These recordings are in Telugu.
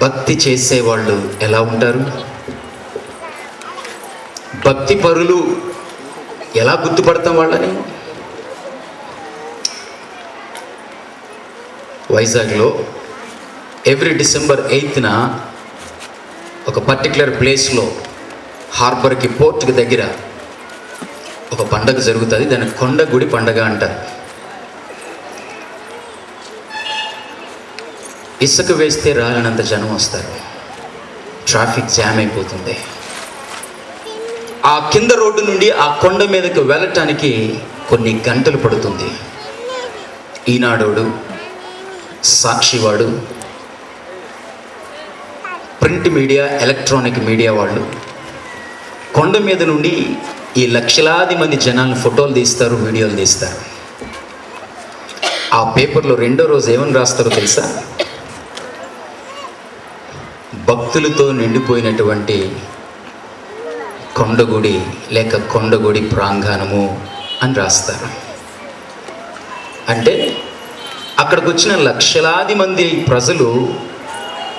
భక్తి చేసేవాళ్ళు ఎలా ఉంటారు? భక్తి పరులు ఎలా గుర్తుపడతాం వాళ్ళని? వైజాగ్లో ఎవ్రీ డిసెంబర్ 8న ఒక పర్టికులర్ ప్లేస్లో హార్బర్కి పోర్ట్కి దగ్గర ఒక పండగ జరుగుతుంది. దాన్ని కొండగుడి పండగ అంటారు. ఇసుక వేస్తే రాలినంత జనం వస్తారు. ట్రాఫిక్ జామ్ అయిపోతుంది. ఆ కింద రోడ్డు నుండి ఆ కొండ మీదకి వెళ్ళటానికి కొన్ని గంటలు పడుతుంది. ఈనాడోడు, సాక్షివాడు, ప్రింట్ మీడియా, ఎలక్ట్రానిక్ మీడియా వాళ్ళు కొండ మీద నుండి ఈ లక్షలాది మంది జనాలను ఫోటోలు తీస్తారు, వీడియోలు తీస్తారు. ఆ పేపర్లో రెండో రోజు ఏమని రాస్తారో తెలుసా? భక్తులతో నిండిపోయినటువంటి కొండగుడి లేక కొండగుడి ప్రాంగణము అని రాస్తారు. అంటే అక్కడికి వచ్చిన లక్షలాది మంది ప్రజలు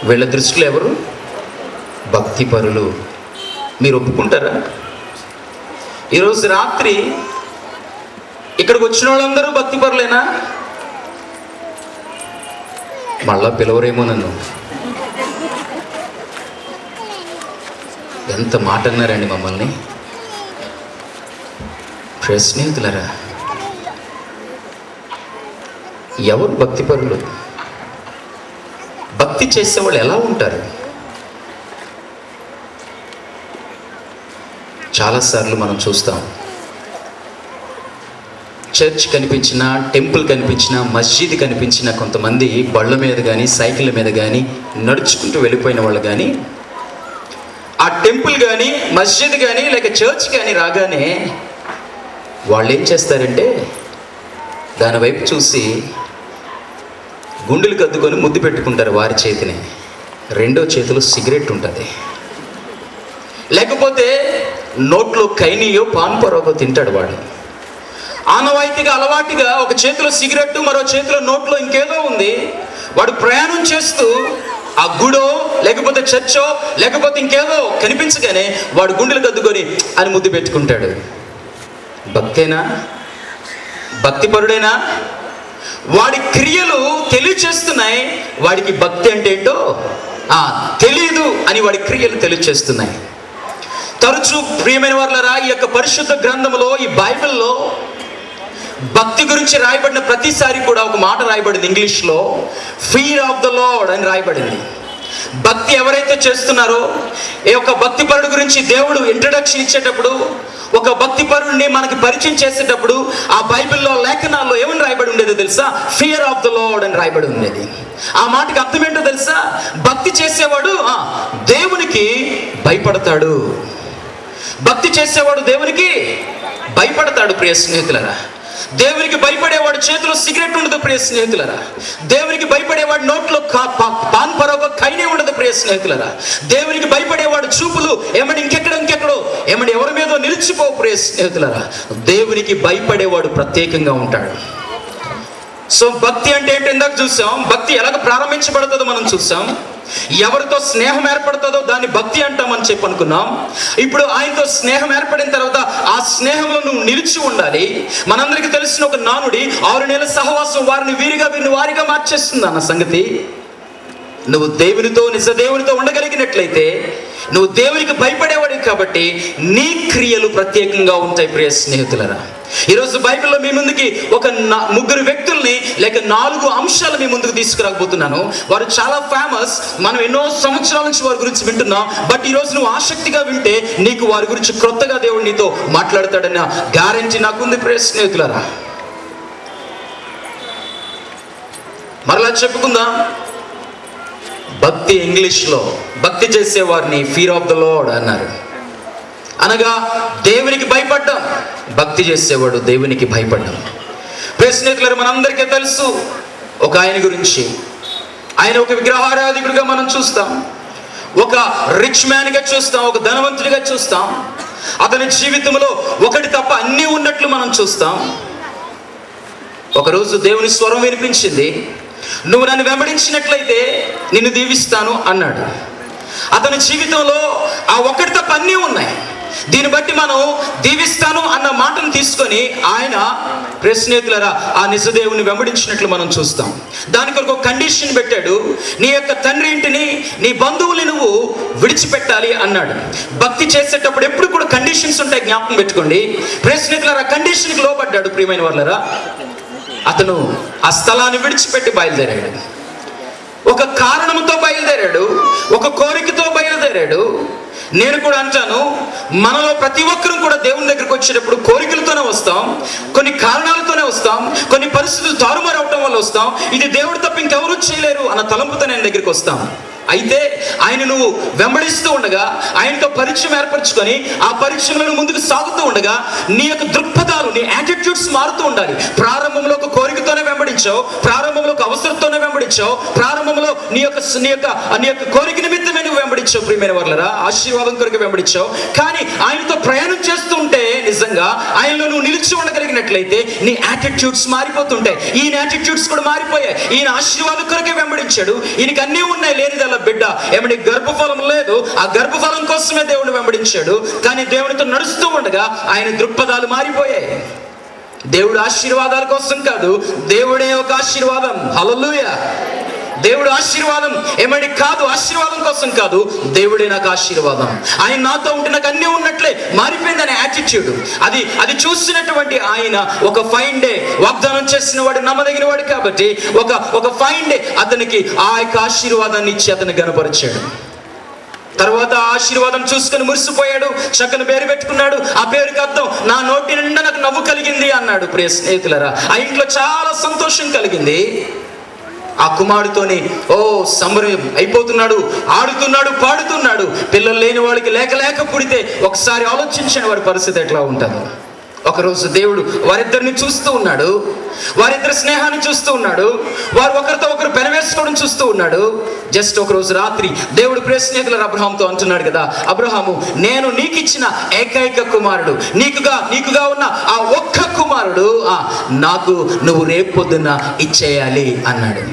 వీళ్ళ దృష్టిలో ఎవరు? భక్తి పరులు. మీరు ఒప్పుకుంటారా? ఈరోజు రాత్రి ఇక్కడికి వచ్చిన వాళ్ళందరూ భక్తి పరులేనా? మళ్ళా పిలవరేమో నన్ను. ఎంత మాట అన్నారండి మమ్మల్ని. స్నేహితులరా, ఎవరు భక్తి పరులు? భక్తి చేసేవాళ్ళు ఎలా ఉంటారు? చాలాసార్లు మనం చూస్తాం, చర్చ్ కనిపించినా, టెంపుల్ కనిపించినా, మస్జిద్ కనిపించినా కొంతమంది బళ్ళ మీద కానీ సైకిళ్ళ మీద కానీ నడుచుకుంటూ వెళ్ళిపోయిన వాళ్ళు కానీ ఆ టెంపుల్ కానీ మస్జిద్ కానీ లేక చర్చ్ కానీ రాగానే వాళ్ళు ఏం చేస్తారంటే దాని వైపు చూసి గుండెలు కద్దుకొని ముద్దు పెట్టుకుంటారు వారి చేతిని. రెండో చేతిలో సిగరెట్ ఉంటుంది, లేకపోతే నోట్లో కైనీయో పాన్ పరోగో తింటాడు వాడు. ఆనవాయితీగా అలవాటుగా ఒక చేతిలో సిగరెట్, మరో చేతిలో నోట్లో ఇంకేదో ఉంది. వాడు ప్రయాణం చేస్తూ ఆ గుడో లేకపోతే చర్చో లేకపోతే ఇంకేదో కనిపించగానే వాడు గుండెలు కద్దుకొని అని ముద్దు పెట్టుకుంటాడు. భక్తేనా? భక్తిపరుడేనా? వాడి క్రియలు తెలియచేస్తున్నాయి వాడికి భక్తి అంటే ఏంటో తెలియదు అని వాడి క్రియలు తెలియచేస్తున్నాయి. తరచూ ప్రియమైన వారులారా, ఈ యొక్క పరిశుద్ధ గ్రంథంలో, ఈ బైబిల్లో భక్తి గురించి రాయబడిన ప్రతిసారి కూడా ఒక మాట రాయబడింది ఇంగ్లీష్లో, ఫియర్ ఆఫ్ ద లార్డ్ అని రాయబడింది. భక్తి ఎవరైతే చేస్తున్నారో, ఈ యొక్క భక్తిపరుడు గురించి దేవుడు ఇంట్రడక్షన్ ఇచ్చేటప్పుడు, ఒక భక్తిపరుడిని మనకి పరిచయం చేసేటప్పుడు ఆ బైబిల్లో లేఖనాల్లో ఏమని రాయబడి ఉండేదో తెలుసా? ఫియర్ ఆఫ్ ద లార్డ్ అని రాయబడి ఉండేది. ఆ మాటకి అర్థం ఏంటో తెలుసా? భక్తి చేసేవాడు దేవునికి భయపడతాడు. భక్తి చేసేవాడు దేవునికి భయపడతాడు. ప్రియ స్నేహితులరా, దేవునికి భయపడేవాడు చేతిలో సిగరెట్ ఉండదు. ప్రియ స్నేహితులరా, దేవునికి భయపడేవాడు నోట్లో పాన్ పరోగ కైనే ఉండదు. ప్రియ స్నేహితులరా, దేవునికి భయపడేవాడు చూపులు ఇంకెక్కడో ఎవరి మీదో నిలిచిపోవు. ప్రియ స్నేహితులరా, దేవునికి భయపడేవాడు ప్రత్యేకంగా ఉంటాడు. సో భక్తి అంటే ఏంటో ఇందాక చూసాం. భక్తి ఎలాగ ప్రారంభించబడుతుందో మనం చూసాం. ఎవరితో స్నేహం ఏర్పడుతుందో దాన్ని భక్తి అంటామని చెప్పి అనుకున్నాం. ఇప్పుడు ఆయనతో స్నేహం ఏర్పడిన తర్వాత ఆ స్నేహంలో నువ్వు నిలిచి ఉండాలి. మనందరికీ తెలిసిన ఒక నానుడి, 6 నెలల సహవాసం వారిని వారిగా మార్చేస్తుంది అన్న సంగతి. నువ్వు దేవునితో, నిజ దేవునితో ఉండగలిగినట్లయితే నువ్వు దేవునికి భయపడేవాడివి కాబట్టి నీ క్రియలు ప్రత్యేకంగా ఉంటాయి. ప్రియ స్నేహితులరా, ఈరోజు బైబిల్లో మీ ముందుకి ఒక 3 వ్యక్తుల్ని లేక 4 అంశాలు మీ ముందుకు తీసుకురాకపోతున్నాను. వారు చాలా ఫేమస్. మనం ఎన్నో సంవత్సరాల నుంచి వారి గురించి వింటున్నాం. బట్ ఈరోజు నువ్వు ఆసక్తిగా వింటే నీకు వారి గురించి క్రొత్తగా దేవుడు నీతో మాట్లాడతాడన్న గ్యారెంటీ నాకుంది. ప్రియ స్నేహితులరా, మరలా చెప్పుకుందాం. భక్తి ఇంగ్లీష్లో భక్తి చేసేవారిని ఫియర్ ఆఫ్ ద లార్డ్ అన్నారు. అనగా దేవునికి భయపడ్డం. భక్తి చేసేవాడు దేవునికి భయపడ్డం. ప్రియ స్నేహితులారా, మనందరికీ తెలుసు ఒక ఆయన గురించి. ఆయన ఒక విగ్రహారాధికుడిగా మనం చూస్తాం, ఒక రిచ్ మ్యాన్గా చూస్తాం, ఒక ధనవంతుడిగా చూస్తాం. అతని జీవితంలో ఒకటి తప్ప అన్నీ ఉన్నట్లు మనం చూస్తాం. ఒకరోజు దేవుని స్వరం వినిపించింది, నువ్వు నన్ను వెంబడించినట్లయితే నిన్ను దీవిస్తాను అన్నాడు. అతని జీవితంలో ఆ ఒకటి తప్ప అన్నీ ఉన్నాయి. దీన్ని బట్టి మనం దీవిస్తాను అన్న మాటను తీసుకొని ఆయన స్నేహితులారా ఆ నిజదేవుని వెంబడించినట్లు మనం చూస్తాం. దానికి ఒక కండిషన్ పెట్టాడు. నీ యొక్క తండ్రి ఇంటిని, నీ బంధువుల్ని నువ్వు విడిచిపెట్టాలి అన్నాడు. భక్తి చేసేటప్పుడు ఎప్పుడు కూడా కండిషన్స్ ఉంటాయి, జ్ఞాపకం పెట్టుకోండి. స్నేహితులారా కండిషన్కి లోబడ్డాడు. ప్రియమైన వాళ్ళరా, అతను ఆ స్థలాన్ని విడిచిపెట్టి బయలుదేరాడు. ఒక కారణంతో బయలుదేరాడు, ఒక కోరికతో బయలుదేరాడు. నేను కూడా అంటాను, మనలో ప్రతి ఒక్కరూ కూడా దేవుని దగ్గరికి వచ్చేటప్పుడు కోరికలతోనే వస్తాం, కొన్ని కారణాలతోనే వస్తాం, కొన్ని పరిస్థితులు తారుమారు అవటం వల్ల వస్తాం. ఇది దేవుడు తప్ప ఇంకెవరూ చేయలేరు అన్న తలంపుతో నేను దగ్గరికి వస్తాం. అయితే ఆయన నువ్వు వెంబడిస్తూ ఉండగా, ఆయనతో పరిచయం ఏర్పరచుకొని ఆ పరిచయంలో ముందుకు సాగుతూ ఉండగా నీ యొక్క దృక్పథాలు, నీ యాటిట్యూడ్స్ మారుతూ ఉండాలి. ప్రారంభంలో ఒక కోరికతోనే వెంబడించావు, ప్రారంభంలో ఒక అవసరంతోనే వెంబడించావు, ప్రారంభంలో నీ యొక్క కోరిక నిమిత్తమే నువ్వు వెంబడించావు. ప్రియమైన వాళ్ళరా, ఆశీర్వాదం కొరకు వెంబడించావు. కానీ ఆయనతో ప్రయాణం చేస్తుంటే నిజంగా ఆయనలో నువ్వు నిలిచి ఉండగలిగినట్లయితే నీ యాటిట్యూడ్స్ మారిపోతుంటాయి. ఈయన యాటిట్యూడ్స్ కూడా మారిపోయాయి. ఈయన ఆశీర్వాదం కొరకే వెంబడించాడు. ఈయనకి అన్నీ ఉన్నాయి, లేనిదల్లా బిడ్డ గర్భఫలం లేదు. ఆ గర్భఫలం కోసమే దేవుడు వెంబడించాడు. కానీ దేవునితో నడుస్తూ ఉండగా ఆయన దృక్పథాలు మారిపోయాయి. దేవుడు ఆశీర్వాదాల కోసం కాదు, దేవుడే ఒక ఆశీర్వాదం. హల్లెలూయా. దేవుడు ఆశీర్వాదం కాదు, ఆశీర్వాదం కోసం కాదు, దేవుడే నాకు ఆశీర్వాదం. ఆయన నాతో ఉంటే నాకు అన్నీ ఉన్నట్లే మారిపోయింది అనే యాటిట్యూడ్. అది చూసినటువంటి ఆయన ఒక ఫైన్ డే వాగ్దానం చేసిన వాడు, నమ్మదగిన వాడు కాబట్టి ఒక ఫైన్ డే అతనికి ఆ యొక్క ఆశీర్వాదాన్ని ఇచ్చి అతన్ని గణపరిచాడు. తర్వాత ఆశీర్వాదం చూసుకొని మురిసిపోయాడు, చక్కని పేరు పెట్టుకున్నాడు. ఆ పేరుకి అర్థం నా నోటి నిండా నాకు నవ్వు కలిగింది అన్నాడు. ప్రియ స్నేహితులారా, ఆ ఇంట్లో చాలా సంతోషం కలిగింది. ఆ కుమారుడితోని సంబరం అయిపోతున్నాడు, ఆడుతున్నాడు, పాడుతున్నాడు. పిల్లలు లేని వాడికి లేక పుడితే ఒకసారి ఆలోచించండి వారి పరిస్థితి ఎట్లా ఉంటుంది. ఒకరోజు దేవుడు వారిద్దరిని చూస్తూ ఉన్నాడు, వారిద్దరి స్నేహాన్ని చూస్తూ ఉన్నాడు, వారు ఒకరితో ఒకరు పెనవేసుకోవడం చూస్తూ ఉన్నాడు. జస్ట్ ఒకరోజు రాత్రి దేవుడు ప్రియ స్నేహితులు అబ్రహాముతో అంటున్నాడు కదా, అబ్రహాము, నేను నీకు ఇచ్చిన ఏకైక కుమారుడు, నీకుగా ఉన్న ఆ ఒక్క కుమారుడు నాకు నువ్వు రేపు పొద్దున్న ఇచ్చేయాలి అన్నాడు.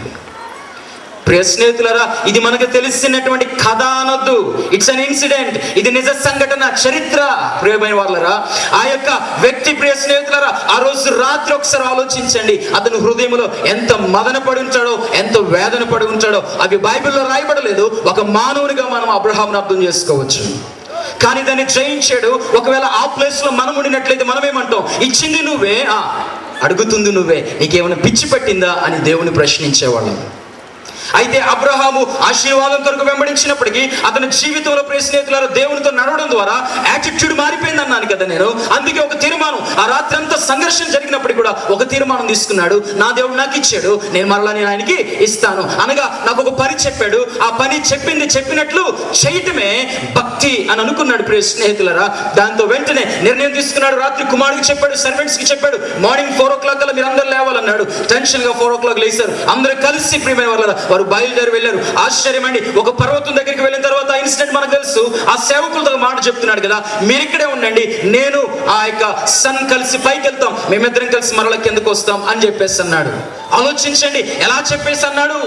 ప్రియ స్నేహితులారా, ఇది మనకు తెలిసినటువంటి కథ అనొద్దు. It's an incident. ఇది నిజ సంఘటన, చరిత్ర. ప్రియమైన వాళ్ళరా, ఆ యొక్క వ్యక్తి ప్రియ స్నేహితులారా ఆ రోజు రాత్రి ఒకసారి ఆలోచించండి. అతను హృదయంలో ఎంత మదన పడి ఉంటాడో, ఎంత వేదన పడి ఉంటాడో. అవి బైబిల్లో రాయబడలేదు. ఒక మానవునిగా మనం అబ్రహామును అర్థం చేసుకోవచ్చు. కానీ దాన్ని జయించాడు. ఒకవేళ ఆ ప్లేస్ లో మనం ఉండినట్లయితే మనం ఏమంటాం? ఇచ్చింది నువ్వే, అడుగుతుంది నువ్వే, నీకేమైనా పిచ్చి పట్టిందా అని దేవుని ప్రశ్నించేవాళ్ళం. అయితే అబ్రహాము ఆశీర్వాదం కొరకు వెంబడించినప్పటికీ అతని జీవితంలో ప్రియ స్నేహితులారా దేవునితో నడవడం ద్వారా యాటిట్యూడ్ మారిపోయింది అన్నాను కదా నేను. అందుకే ఒక తీర్మానం, ఆ రాత్రి అంతా సంఘర్షణ జరిగినప్పటికీ కూడా ఒక తీర్మానం తీసుకున్నాడు. నా దేవుడు నాకు ఇచ్చాడు, నేను ఆయనకి ఇస్తాను అనగా నాకు ఒక పని చెప్పాడు. ఆ పని చెప్పినట్లు చేయటమే భక్తి అని అనుకున్నాడు. ప్రియ స్నేహితులారా, దాంతో వెంటనే నిర్ణయం తీసుకున్నాడు. రాత్రి కుమారుడికి చెప్పాడు, సర్వెంట్స్ కి చెప్పాడు, మార్నింగ్ 4 o'clock కల్లా మీరు అందరూ లేవాలన్నాడు. టెన్షన్ గా 4 o'clock లేచారు. అందరూ కలిసి ప్రియమైన వాళ్ళ వారు బయలుదేరి వెళ్ళారు. ఆశ్చర్యమండి, ఒక పర్వతం దగ్గరికి వెళ్ళిన తర్వాత ఇన్సిడెంట్ మనకు తెలుసు. ఆ సేవకులతో మాట చెప్తున్నాడు కదా, మీరు ఇక్కడే ఉండండి, నేను ఆ యొక్క సన్ కలిసి పైకి వెళ్తాం, మేమిద్దరం కలిసి మరల కిందకు వస్తాం అని చెప్పేసి అన్నాడు. ఆలోచించండి, ఎలా చెప్పేసి అన్నాడు?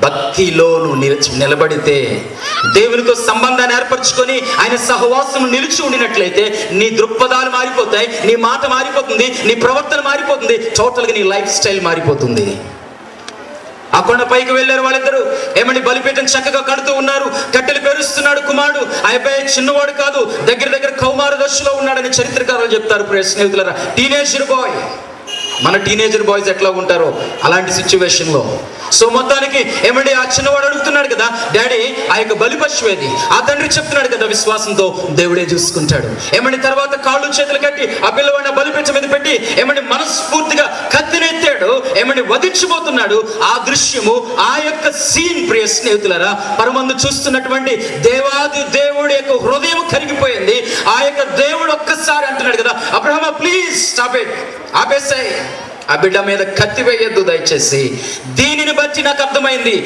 భక్తిలో నిలబడితే, దేవునితో సంబంధాన్ని ఏర్పరచుకొని ఆయన సహవాసం నిలిచి ఉండినట్లయితే నీ దృక్పథాలు మారిపోతాయి, నీ మాట మారిపోతుంది, నీ ప్రవర్తన మారిపోతుంది, టోటల్గా నీ లైఫ్ స్టైల్ మారిపోతుంది. ఆ కొండ పైకి వెళ్ళారు వాళ్ళిద్దరు. బలిపీఠం చక్కగా కడుతూ ఉన్నారు. కట్టెలు పేరుస్తున్నాడు కుమారుడు. ఆ అబ్బాయి చిన్నవాడు కాదు, దగ్గర కౌమార దశలో ఉన్నాడని చరిత్రకారులు చెప్తారు. ప్రియ స్నేహితులారా, టీనేజర్ బాయ్. మన టీనేజర్ బాయ్స్ ఎట్లా ఉంటారో అలాంటి సిచ్యువేషన్ లో. సో మొత్తానికి ఆ చిన్నవాడు అడుగుతున్నాడు కదా, డాడీ ఆ యొక్క బలి పశువేది? ఆ తండ్రి చెప్తున్నాడు కదా, విశ్వాసంతో దేవుడే చూసుకుంటాడు. తర్వాత కాళ్ళు చేతులు కట్టి ఆ పిల్లవాడిని బలిపీఠం మీద పెట్టి మనస్ఫూర్తిగా కత్తినెత్తాడు. వధించబోతున్నాడు. ఆ దృశ్యము, ఆ యొక్క సీన్ ప్రియ స్నేహితులారా పరమందు చూస్తున్నటువంటి దేవాది దేవుడి యొక్క హృదయం కరిగిపోయింది. ఆ యొక్క దేవుడు ఒక్కసారి అంటున్నాడు కదా, అబ్రహామా ప్లీజ్ స్టాప్ ఇట్, ఆపేసాయి, ఆ బిడ్డ మీద కత్తి వేయొద్దు దయచేసి. దీనిని బట్టి నాకు అర్థమైంది.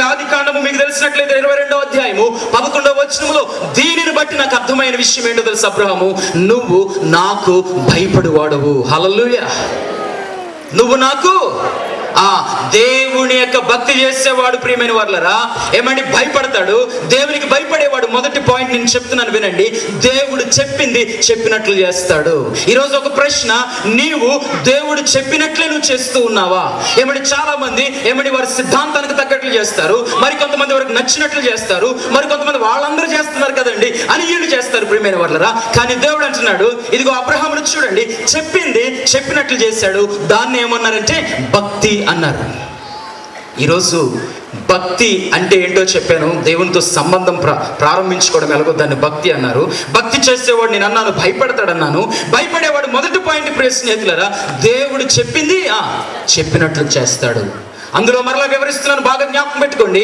ఆదికాండము మీకు తెలిసినట్లయితే 22వ అధ్యాయము 11వ వచనములో దీనిని బట్టి నాకు అర్థమైన విషయం ఏంటో తెలుసు, అబ్రహాము, నువ్వు నాకు భయపడువాడవు. హల్లెలూయా. నువ్వు నాకు దేవుని యొక్క భక్తి చేసేవాడు ప్రియమైన వాళ్ళరా ఏమండి భయపడతాడు. దేవునికి భయపడేవాడు మొదటి పాయింట్ నేను చెప్తున్నాను వినండి, దేవుడు చెప్పింది చెప్పినట్లు చేస్తాడు. ఈరోజు ఒక ప్రశ్న, నీవు దేవుడు చెప్పినట్లే నువ్వు చేస్తూ ఉన్నావా? ఏమండి చాలా మంది ఏమండి వారి సిద్ధాంతానికి తగ్గట్లు చేస్తారు, మరి కొంతమంది వారికి నచ్చినట్లు చేస్తారు, మరి కొంతమంది వాళ్ళందరూ చేస్తున్నారు కదండి అని వీళ్ళు చేస్తారు ప్రియమైన వాళ్ళరా. కానీ దేవుడు అంటున్నాడు, ఇదిగో అబ్రహామును చూడండి, చెప్పింది చెప్పినట్లు చేశాడు. దాన్ని ఏమన్నారంటే భక్తి అన్నారు. ఈరోజు భక్తి అంటే ఏంటో చెప్పాను. దేవునితో సంబంధం ప్రారంభించుకోవడం ఎలాగో దాన్ని భక్తి అన్నారు. భక్తి చేసేవాడు నేను అన్నాను భయపడతాడన్నాను. భయపడేవాడు మొదటి పాయింట్ ప్రియ స్నేహితులారా, దేవుడు చెప్పింది చెప్పినట్లు చేస్తాడు. అందులో మరలా వివరిస్తున్నాను, బాగా జ్ఞాపకం పెట్టుకోండి.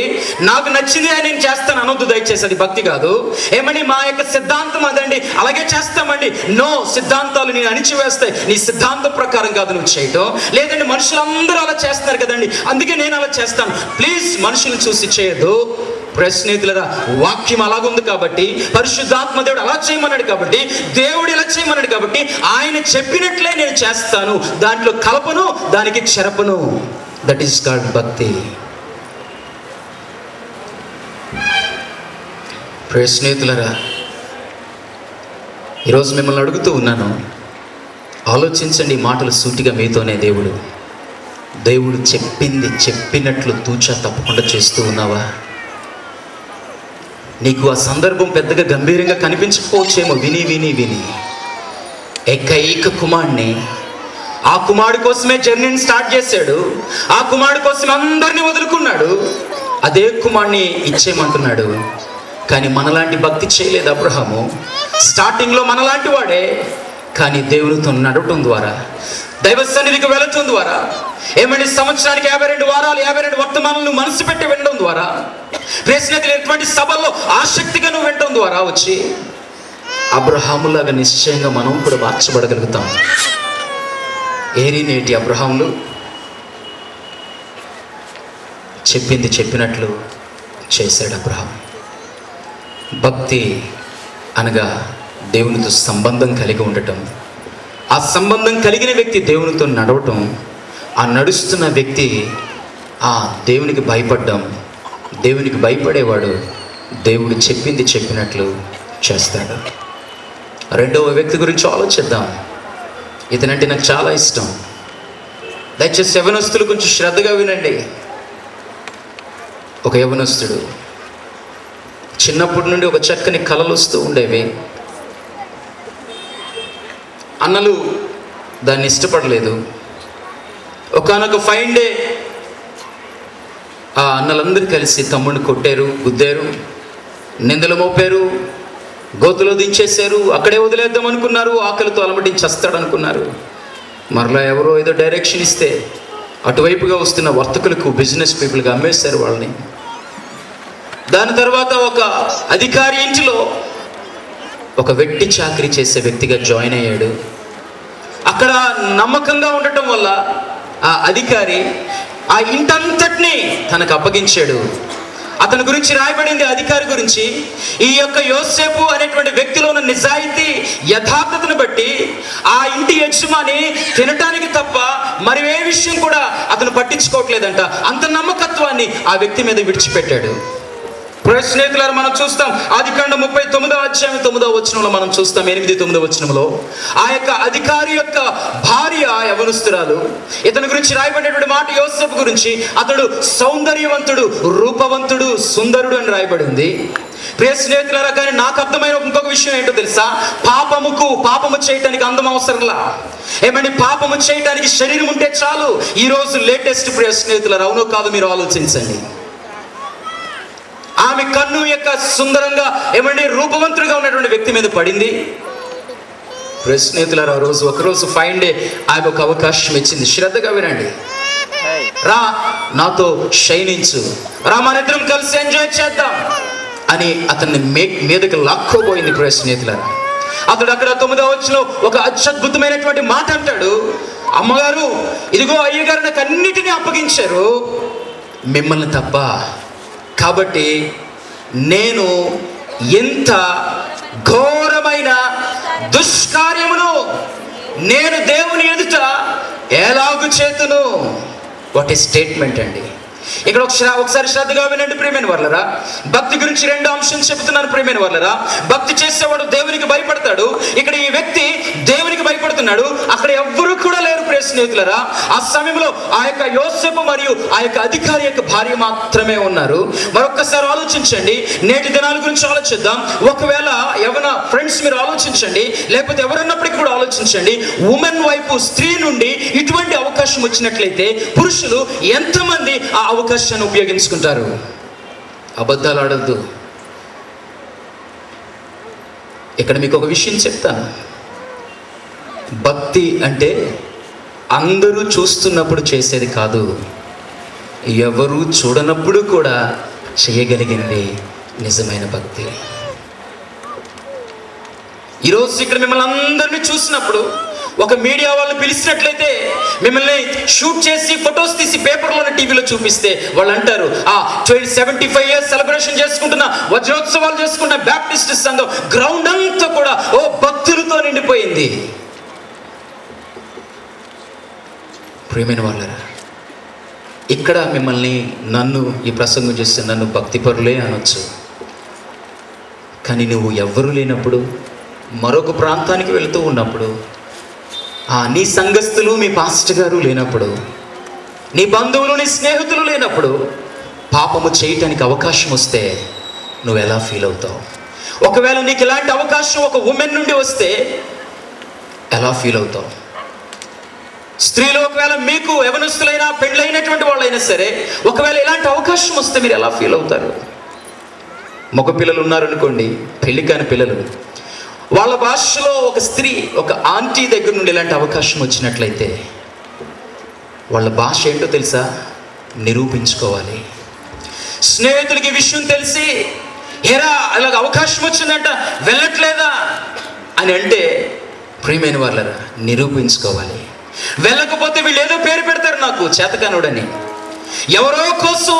నాకు నచ్చింది అని నేను చేస్తాను అనొద్దు దయచేసి, అది భక్తి కాదు. ఏమని మా యొక్క సిద్ధాంతం అదండి అలాగే చేస్తామండి, నో, సిద్ధాంతాలు నేను అణిచివేస్తాయి. నీ సిద్ధాంతం ప్రకారం కాదు నువ్వు చేయటం. లేదండి మనుషులందరూ అలా చేస్తున్నారు కదండి అందుకే నేను అలా చేస్తాను. ప్లీజ్ మనుషులను చూసి చేయొద్దు. ప్రశ్నేతులరా, వాక్యం అలాగుంది కాబట్టి, పరిశుద్ధాత్మ దేవుడు అలా చేయమన్నాడు కాబట్టి, దేవుడు ఇలా చేయమన్నాడు కాబట్టి ఆయన చెప్పినట్లే నేను చేస్తాను. దాంట్లో కలపను, దానికి చెరపను. దట్ ఈస్ కాల్డ్ భక్తి. ప్రియ స్నేహితులరా, ఈరోజు మిమ్మల్ని అడుగుతూ ఉన్నాను, ఆలోచించండి. మాటలు సూటిగా మీతోనే దేవుడు చెప్పింది చెప్పినట్లు తూచా తప్పకుండా చేస్తూ ఉన్నావా? నీకు ఆ సందర్భం పెద్దగా గంభీరంగా కనిపించకపోవచ్చేమో, విని విని విని ఏకైక కుమారుణ్ణి, ఆ కుమారుడి కోసమే జర్నీని స్టార్ట్ చేశాడు. ఆ కుమారుడి కోసం అందరినీ వదులుకున్నాడు. అదే కుమారుడిని ఇచ్చేయమంటున్నాడు. కానీ మనలాంటి భక్తి చేయలేదు అబ్రహాము. స్టార్టింగ్లో మనలాంటి వాడే, కానీ దేవునితో నడవటం ద్వారా, దైవ సన్నిధికి వెళ్ళటం ద్వారా, ఏమంటే సంవత్సరానికి 52 వారాలు 52 వర్తమానాలను మనసు పెట్టి వినడం ద్వారా, ప్రేసినటువంటి సభల్లో ఆసక్తిగా నువ్వు వినడం ద్వారా వచ్చి అబ్రహాములాగా నిశ్చయంగా మనం కూడా మార్చబడగలుగుతాం. ఏరి నేటి అబ్రహాములు చెప్పింది చెప్పినట్లు చేశాడు అబ్రహాం. భక్తి అనగా దేవునితో సంబంధం కలిగి ఉండటం. ఆ సంబంధం కలిగిన వ్యక్తి దేవునితో నడవటం. ఆ నడుస్తున్న వ్యక్తి దేవునికి భయపడ్డం. దేవునికి భయపడేవాడు దేవుడు చెప్పింది చెప్పినట్లు చేస్తాడు. రెండవ వ్యక్తి గురించి ఆలోచిద్దాం. ఇతనంటే నాకు చాలా ఇష్టం. దయచేసి యవనస్తులు కొంచెం శ్రద్ధగా వినండి. ఒక యవనస్తుడు చిన్నప్పటి నుండి ఒక చక్కని కలలు వస్తూ ఉండేవి. అన్నలు దాన్ని ఇష్టపడలేదు. ఒకానొక ఫైన్ డే ఆ అన్నలందరూ కలిసి తమ్ముడిని కొట్టారు, గుద్దారు, నిందలు మోపారు, గోతులో దించేశారు. అక్కడే వదిలేద్దాం అనుకున్నారు. ఆకలితో అలమటించి వస్తాడు అనుకున్నారు. మరలా ఎవరో ఏదో డైరెక్షన్ ఇస్తే అటువైపుగా వస్తున్న వర్తకులకు, బిజినెస్ పీపుల్గా అమ్మేశారు వాళ్ళని. దాని తర్వాత ఒక అధికారి ఇంటిలో ఒక వెట్టి చాకరీ చేసే వ్యక్తిగా జాయిన్ అయ్యాడు. అక్కడ నమ్మకంగా ఉండటం వల్ల ఆ అధికారి ఆ ఇంటంతటినీ తనకు అప్పగించాడు. అతని గురించి రాయబడింది, అధికారి గురించి, ఈ యొక్క యోసేపు అనేటువంటి వ్యక్తిలో ఉన్న నిజాయితీ, యథార్థతను బట్టి ఆ ఇంటి యజమాని తినటానికి తప్ప మరి ఏ విషయం కూడా అతను పట్టించుకోవట్లేదంట. అంత నమ్మకత్వాన్ని ఆ వ్యక్తి మీద విడిచిపెట్టాడు. స్నేహితులారా, మనం చూస్తాం ఆదికాండం 39వ అధ్యాయం 9వ వచనంలో మనం చూస్తాం, 8-9 వచనంలో ఆ యొక్క అధికారి యొక్క భార్య యవనస్తురాలు. ఇతని గురించి రాయబడినటువంటి మాట యోసేపు గురించి, అతడు సౌందర్యవంతుడు, రూపవంతుడు, సుందరుడు అని రాయబడింది. ప్రియ స్నేహితులారా, కానీ నాకు అర్థమైన ఇంకొక విషయం ఏంటో తెలుసా? పాపము చేయటానికి అందం అవసరంలా. ఏమండి, పాపము చేయటానికి శరీరం ఉంటే చాలు. ఈరోజు లేటెస్ట్ ప్రియ స్నేహితులారా, అవునో కాదు మీరు ఆలోచించండి. ఆమె కన్ను యొక్క సుందరంగా ఏమండి రూపవంతుడిగా ఉన్నటువంటి వ్యక్తి మీద పడింది. స్నేహితులారా, ఒకరోజు ఫైన్ డే ఆమె ఒక అవకాశం ఇచ్చింది. శ్రద్ధగా వినండి. రా నాతో శయనించు, రా మనిద్దరం కలిసి ఎంజాయ్ చేద్దాం అని అతన్ని మీదకి లాక్కోబోయింది. స్నేహితులారా, అతడు అక్కడ 9వ వచనంలో ఒక అత్యద్భుతమైనటువంటి మాట అంటాడు. అమ్మగారు, ఇదిగో అయ్యగారు నాకు అన్నిటినీ అప్పగించారు, మిమ్మల్ని తప్ప. కాబట్టి నేను ఎంత ఘోరమైన దుష్కార్యమును నేను దేవుని ఎదుట ఎలాగు చేతును. వాట్ ఏ స్టేట్మెంట్ అండి. ఇక్కడ ఒకసారి శ్రద్ధగా వినండి ప్రియమైన వాళ్ళరా. భక్తి గురించి 2 అంశం చెబుతున్నాను ప్రియమైన వాళ్ళరా. భక్తి చేసేవాడు దేవునికి భయపడతాడు. ఇక్కడ ఈ వ్యక్తి దేవునికి భయపడుతున్నాడు, అక్కడ ఎవ్వరూ కూడా లేరు ప్రియ స్నేహితులరా. ఆ సమయంలో ఆ యొక్క యోసేపు మరియు ఆ యొక్క అధికారి యొక్క భార్య మాత్రమే ఉన్నారు. మరొక్కసారి ఆలోచించండి, నేటి దినాల గురించి ఆలోచిద్దాం. ఒకవేళ ఎవరైనా ఫ్రెండ్స్ మీరు ఆలోచించండి, లేకపోతే ఎవరన్నప్పటికీ కూడా ఆలోచించండి. ఉమెన్ వైపు, స్త్రీ నుండి ఇటువంటి అవకాశం వచ్చినట్లయితే పురుషులు ఎంతమంది ఆ అవకాశాన్ని ఉపయోగించుకుంటారు? అబద్ధాలు ఆడద్దు. ఇక్కడ మీకు ఒక విషయం చెప్తాను. భక్తి అంటే అందరూ చూస్తున్నప్పుడు చేసేది కాదు, ఎవరు చూడనప్పుడు కూడా చేయగలిగింది నిజమైన భక్తి. ఈరోజు ఇక్కడ మిమ్మల్ని అందరినీ చూసినప్పుడు, ఒక మీడియా వాళ్ళు పిలిచినట్లయితే మిమ్మల్ని షూట్ చేసి ఫొటోస్ తీసి పేపర్లోని టీవీలో చూపిస్తే వాళ్ళు అంటారు 75 years సెలబ్రేషన్ చేసుకుంటున్న, వజ్రోత్సవాలు చేసుకున్న బ్యాప్టిస్ట్ సంఘం గ్రౌండ్ అంతా కూడా ఓ భక్తులతో నిండిపోయింది. ప్రియమైన వాళ్ళరా, ఇక్కడ మిమ్మల్ని, నన్ను ఈ ప్రసంగం చేస్తే నన్ను భక్తిపరులే అనొచ్చు. కానీ నువ్వు ఎవ్వరూ లేనప్పుడు, మరొక ప్రాంతానికి వెళుతూ ఉన్నప్పుడు, నీ సంఘస్థులు, మీ పాస్టర్ గారు లేనప్పుడు, నీ బంధువులు, నీ స్నేహితులు లేనప్పుడు పాపము చేయటానికి అవకాశం వస్తే నువ్వు ఎలా ఫీల్ అవుతావు? ఒకవేళ నీకు ఇలాంటి అవకాశం ఒక ఉమెన్ నుండి వస్తే ఎలా ఫీల్ అవుతావు? స్త్రీలు ఒకవేళ మీకు యవనస్తులైనా పెళ్ళైనటువంటి వాళ్ళైనా సరే, ఒకవేళ ఇలాంటి అవకాశం వస్తే మీరు ఎలా ఫీల్ అవుతారు? మగ పిల్లలు ఉన్నారనుకోండి, పెళ్లి కాని పిల్లలు, వాళ్ళ భాషలో ఒక స్త్రీ, ఒక ఆంటీ దగ్గర నుండి ఇలాంటి అవకాశం వచ్చినట్లయితే వాళ్ళ భాష ఏంటో తెలుసా? నిరూపించుకోవాలి. స్నేహితులకి విషయం తెలిసి, ఏరా అలాగ అవకాశం వచ్చిందంట వెళ్ళట్లేదా అని అంటే, ప్రియమైన వాళ్ళరా, నిరూపించుకోవాలి. వెళ్ళకపోతే వీళ్ళు ఏదో పేరు పెడతారు నాకు, చేతకానుడని. ఎవరో కోసం,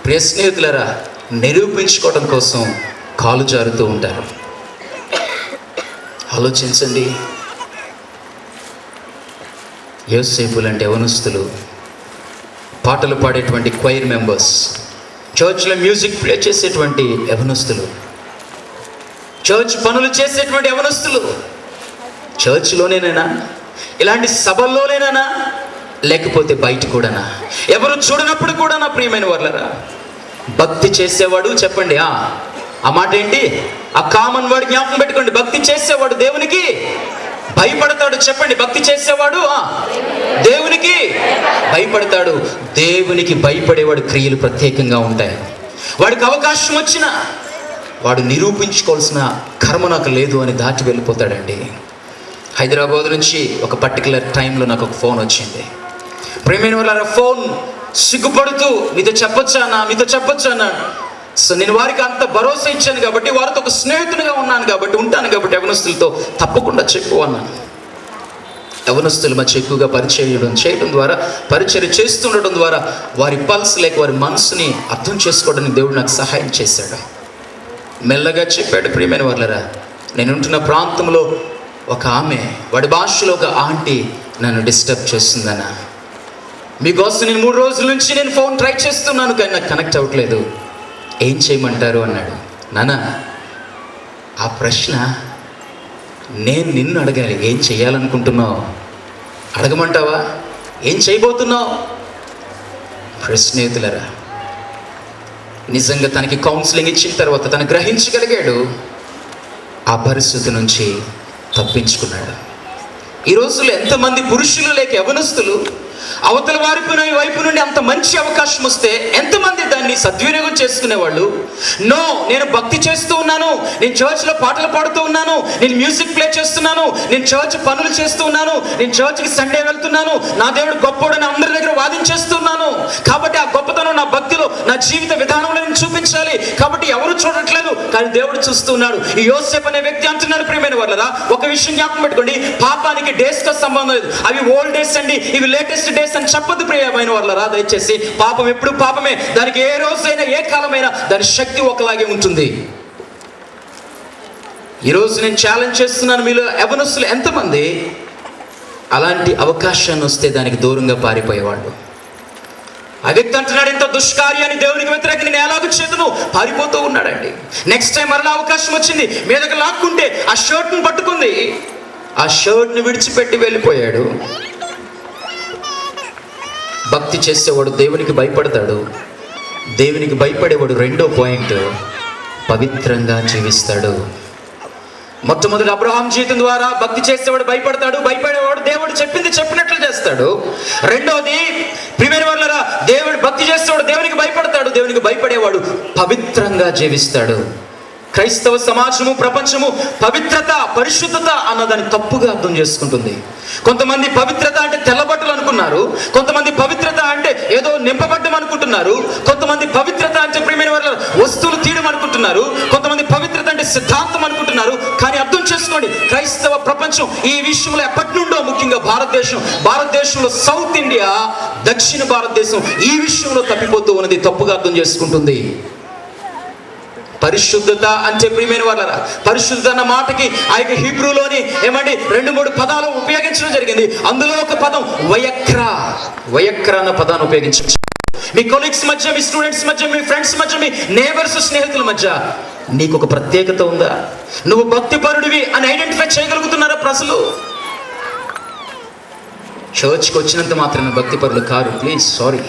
ప్రియ స్నేహితులరా, నిరూపించుకోవడం కోసం కాలు జారుతూ ఉంటారు. ఆలోచించండి. యోసేపు లాంటి యవనస్తులు, పాటలు పాడేటువంటి క్వైర్ మెంబర్స్, చర్చ్లో మ్యూజిక్ ప్లే చేసేటువంటి యవనస్తులు, చర్చ్ పనులు చేసేటువంటి యవనస్తులు, చర్చ్లోనేనా, ఇలాంటి సభల్లోనేనా, లేకపోతే బయట కూడానా, ఎవరు చూడనప్పుడు కూడా? నా ప్రియమైన వాళ్ళరా, భక్తి చేసేవాడు, చెప్పండి ఆ మాట ఏంటి? ఆ కామన్ వర్డ్ జ్ఞాపకం పెట్టుకోండి. భక్తి చేసేవాడు దేవునికి భయపడతాడు. చెప్పండి, భక్తి చేసేవాడు దేవునికి భయపడతాడు. దేవునికి భయపడేవాడు క్రియలు ప్రత్యేకంగా ఉంటాయి. వాడికి అవకాశం వచ్చినా వాడు నిరూపించుకోవాల్సిన కర్మ నాకు లేదు అని దాటి వెళ్ళిపోతాడండి. హైదరాబాద్ నుంచి ఒక పర్టికులర్ టైంలో నాకు ఒక ఫోన్ వచ్చింది. ప్రియమైన వాళ్ళ ఫోన్ సిగ్గుపడుతూ మీతో చెప్పొచ్చా అన్నాడు. సో నేను వారికి అంత భరోసా ఇచ్చాను కాబట్టి, వారితో ఒక స్నేహితునిగా ఉంటాను కాబట్టి యవనస్తులతో తప్పకుండా చెప్పు అన్నాను. యవనస్తుల మధ్య ఎక్కువగా పరిచయం చేయడం ద్వారా, పరిచయం చేస్తుండడం ద్వారా వారి పల్స్ లేక వారి మనసుని అర్థం చేసుకోవడానికి దేవుడు నాకు సహాయం చేశాడు. మెల్లగా చెప్పాడు. ప్రియమైన వాళ్ళరా, నేను ఉంటున్న ప్రాంతంలో ఒక ఆమె, వాడి భాషలో ఒక ఆంటీ నన్ను డిస్టర్బ్ చేస్తుందన్న. మీకోసం నేను 3 రోజుల నుంచి నేను ఫోన్ ట్రై చేస్తున్నాను, కానీ నాకు కనెక్ట్ అవ్వట్లేదు, ఏం చేయమంటారు అన్నాడు. నాన్న, ఆ ప్రశ్న నేను నిన్ను అడగాలి. ఏం చేయాలనుకుంటున్నావు? అడగమంటావా? ఏం చేయబోతున్నావు? స్నేహితులరా, నిజంగా తనకి కౌన్సిలింగ్ ఇచ్చిన తర్వాత తను గ్రహించగలిగాడు, ఆ పరిస్థితి నుంచి తప్పించుకున్నాడు. ఈ రోజుల్లో ఎంతమంది పురుషులు లేక యవనస్తులు అవతల వైపు నుండి అంత మంచి అవకాశం వస్తే ఎంతమంది దాన్ని సద్వినియోగం చేసుకునేవాళ్ళు? నో, నేను భక్తి చేస్తూ ఉన్నాను, నేను చర్చ్లో పాటలు పాడుతూ ఉన్నాను, నేను మ్యూజిక్ ప్లే చేస్తున్నాను, నేను చర్చ్ పనులు చేస్తూ ఉన్నాను, నేను చర్చ్కి సండే వెళ్తున్నాను, నా దేవుడు గొప్పోడని అందరి దగ్గర వాదించేస్తున్నాను, కాబట్టి ఆ గొప్పతనం నా భక్తిలో, నా జీవిత విధానంలో నేను చూపించాలి, కాబట్టి ఎవరు చూడట్లేదు, కానీ దేవుడు చూస్తూ ఉన్నాడు. ఈ యోసేపు అనే వ్యక్తి అంటున్నాడు. ప్రియమైన వాళ్ళరా, ఒక విషయం జ్ఞాపకం పెట్టుకోండి, పాపానికి డేస్తో సంబంధం లేదు. అవి ఓల్డ్ డేస్ అండి, ఇవి లేటెస్ట్ డేస్ అని చెప్పదు ప్రియమైన వాళ్ళరా. దయచేసి పాపం ఎప్పుడు పాపమే, దానికి ఏ రోజైనా ఏ కాలమైనా దాని శక్తి ఒకలాగే ఉంటుంది. ఈరోజు నేను ఛాలెంజ్ చేస్తున్నాను, మీలో యవనస్తులు ఎంతమంది అలాంటి అవకాశాన్ని వస్తే దానికి దూరంగా పారిపోయేవాళ్ళు? ఆ వ్యక్తి అంటున్నాడు, ఇంత దుష్కార్యాన్ని దేవునికి వ్యతిరేకంగా నేను ఎలాగూ చేతును, పారిపోతూ ఉన్నాడండి. నెక్స్ట్ టైం మరలా అవకాశం వచ్చింది, మీదకి లాక్కుంటే ఆ షర్ట్ను పట్టుకుంది, ఆ షర్ట్ను విడిచిపెట్టి వెళ్ళిపోయాడు. భక్తి చేసేవాడు దేవునికి భయపడతాడు. దేవునికి భయపడేవాడు రెండో పాయింట్, పవిత్రంగా జీవిస్తాడు. మొట్టమొదటి అబ్రహాం జీవితం ద్వారా భక్తి చేసేవాడు భయపడతాడు, భయపడేవాడు దేవుడు చెప్పింది చెప్పినట్లు చేస్తాడు. రెండోది ప్రియమైన వాళ్ళరా, దేవుడు భక్తి చేసేవాడు దేవునికి భయపడతాడు, దేవునికి భయపడేవాడు పవిత్రంగా జీవిస్తాడు. క్రైస్తవ సమాజము, ప్రపంచము పవిత్రత, పరిశుద్ధత అన్నదాన్ని తప్పుగా అర్థం చేసుకుంటుంది. కొంతమంది పవిత్రత అంటే తెల్లబట్టలు అనుకున్నారు, కొంతమంది పవిత్రత అంటే ఏదో నింపబడ్డం అనుకుంటున్నారు, కొంతమంది పవిత్రత అంటే ప్రియమైన వాళ్ళ వస్తువులు తీయడం అనుకుంటున్నారు, కొంతమంది పవిత్రత అంటే సిద్ధాంతం అనుకుంటున్నారు. కానీ అర్థం చేసుకోండి, క్రైస్తవ ప్రపంచం ఈ విషయంలో ఎప్పటి నుండో, ముఖ్యంగా భారతదేశంలో సౌత్ ఇండియా, దక్షిణ భారతదేశం ఈ విషయంలో తప్పిపోతూ ఉన్నది, తప్పుగా అర్థం చేసుకుంటుంది. పరిశుద్ధత అంటే ప్రియమైన వాళ్ళరా, పరిశుద్ధత అన్న మాటకి ఆ యొక్క హీబ్రూలోని ఏమండి 2-3 పదాలు ఉపయోగించడం జరిగింది. అందులో ఒక పదం వయక్ర అన్న పదాన్ని ఉపయోగించవచ్చు. మీ కొలీగ్స్ మధ్య, మీ స్టూడెంట్స్ మధ్య, మీ ఫ్రెండ్స్ మధ్య, మీ నేబర్స్, స్నేహితుల మధ్య నీకు ఒక ప్రత్యేకత ఉందా? నువ్వు భక్తిపరుడివి అని ఐడెంటిఫై చేయగలుగుతున్నారా ప్రజలు? చర్చ్కి వచ్చినంత మాత్రమే భక్తిపరులు కారు, ప్లీజ్, సారీ.